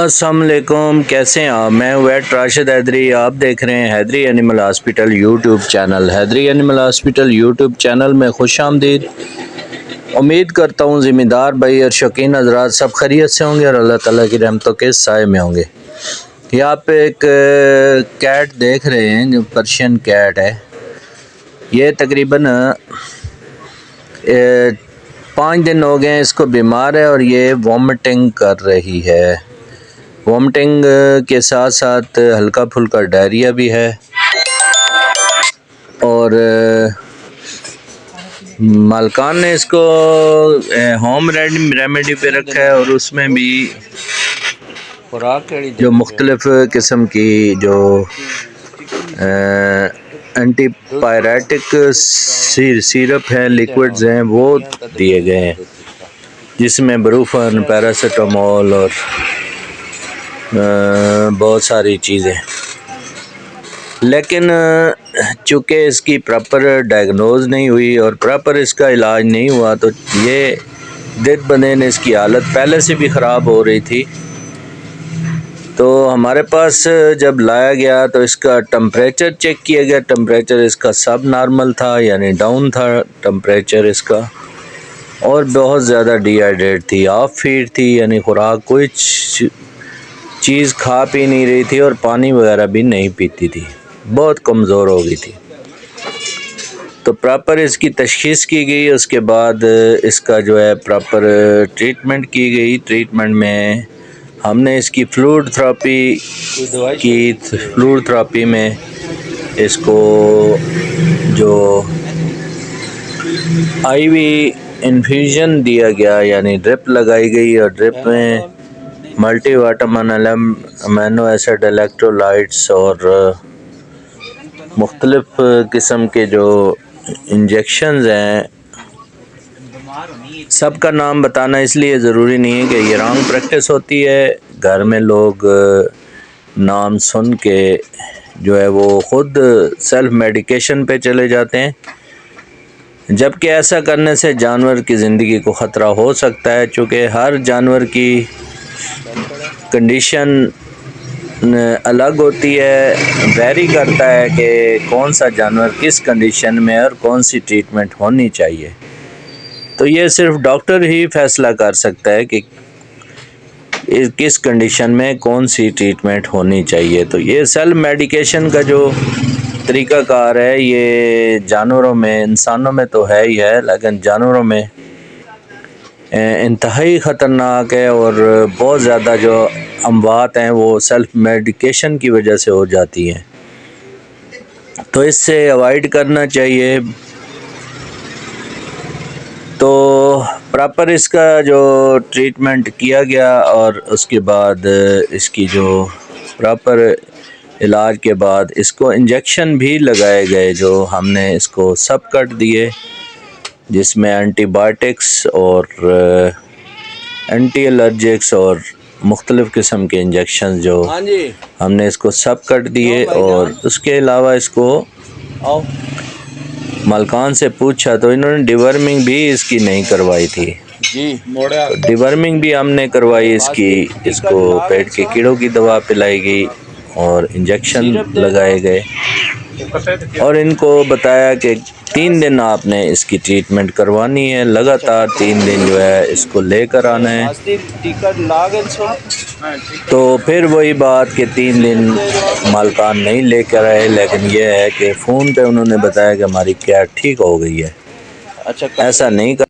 अस्सलाम वालेकुम, कैसे हैं आप। मैं वेट राशिद हैदरी, आप देख रहे हैं Haidari animal hospital YouTube channel. Haidari animal hospital YouTube channel में खुश आमदीद। उम्मीद करता हूँ ज़िम्मेदार भाई और शौकीन हज़रात सब खैरियत से होंगे और अल्लाह ताला की रहमतों के साए में होंगे। यहाँ पे एक कैट देख रहे हैं जो पर्शियन कैट है। ये तकरीबन 5 दिन हो गए इसको बीमार है और ये वॉमिटिंग कर रही है। वॉमिटिंग के साथ साथ हल्का फुल्का डायरिया भी है और मालकान ने इसको होम रेमेडी पे रखा है और उसमें भी जो मुख्तलिफ़ किस्म की जो एंटीपायरेटिक सिरप है, लिक्विड्स हैं, वो दिए गए हैं जिसमें ब्रूफन, पैरासीटामोल और बहुत सारी चीज़ें। लेकिन चूँकि इसकी प्रॉपर डायग्नोज नहीं हुई और प्रॉपर इसका इलाज नहीं हुआ तो ये दिन ब दिन इसकी हालत पहले से भी ख़राब हो रही थी। तो हमारे पास जब लाया गया तो इसका टेम्परेचर चेक किया गया। टेम्परेचर इसका सब नॉर्मल था, यानी डाउन था टेम्परेचर इसका, और बहुत ज़्यादा डिहाइड्रेट थी, हाफ फीड थी, यानी खुराक कोई चीज़ खा पी नहीं रही थी और पानी वगैरह भी नहीं पीती थी, बहुत कमज़ोर हो गई थी। तो प्रॉपर इसकी तशख़ीस की गई, उसके बाद इसका जो है प्रॉपर ट्रीटमेंट की गई। ट्रीटमेंट में हमने इसकी फ्लूइड थेरेपी की। फ्लूइड थेरेपी में इसको जो आईवी इन्फ्यूज़न दिया गया, यानी ड्रिप लगाई गई और ड्रिप में मल्टीविटामिन, अमीनो एसिड, इलेक्ट्रोलाइट्स और मुख्तलिफ़ किस्म के जो इंजेक्शंस हैं, सबका नाम बताना इसलिए ज़रूरी नहीं है कि ये रॉन्ग प्रैक्टिस होती है। घर में लोग नाम सुन के जो है वो ख़ुद सेल्फ मेडिकेशन पे चले जाते हैं, जबकि ऐसा करने से जानवर की ज़िंदगी को ख़तरा हो सकता है। चूँकि हर जानवर की कंडीशन अलग होती है, वेरी करता है कि कौन सा जानवर किस कंडीशन में और कौन सी ट्रीटमेंट होनी चाहिए। तो ये सिर्फ डॉक्टर ही फैसला कर सकता है कि किस कंडीशन में कौन सी ट्रीटमेंट होनी चाहिए। तो ये सेल्फ मेडिकेशन का जो तरीक़ाकार है, ये जानवरों में, इंसानों में तो है ही है, लेकिन जानवरों में इंतहाई ख़तरनाक है और बहुत ज़्यादा जो अमवात हैं वो सेल्फ मेडिकेशन की वजह से हो जाती हैं। तो इससे अवॉइड करना चाहिए। तो प्रॉपर इसका जो ट्रीटमेंट किया गया और उसके बाद इसकी जो प्रॉपर इलाज के बाद इसको इंजेक्शन भी लगाए गए, जो हमने इसको सब कट दिए, जिसमें एंटीबायोटिक्स और एंटी एलर्जिक्स और मुख्तलिफ़ किस्म के इंजेक्शन जो हमने इसको सब कट दिए। और उसके अलावा इसको मालकान से पूछा तो इन्होंने डिवर्मिंग भी इसकी नहीं करवाई थी। तो डिवर्मिंग भी हमने करवाई इसकी, इसको पेट के कीड़ों की दवा पिलाई गई और इंजेक्शन लगाए गए और इनको बताया कि 3 दिन आपने इसकी ट्रीटमेंट करवानी है, लगातार 3 दिन जो है इसको लेकर आना है। तो फिर वही बात कि 3 दिन मालकान नहीं लेकर आए, लेकिन यह है कि फ़ोन पे उन्होंने बताया कि हमारी कैट ठीक हो गई है। अच्छा, ऐसा नहीं कर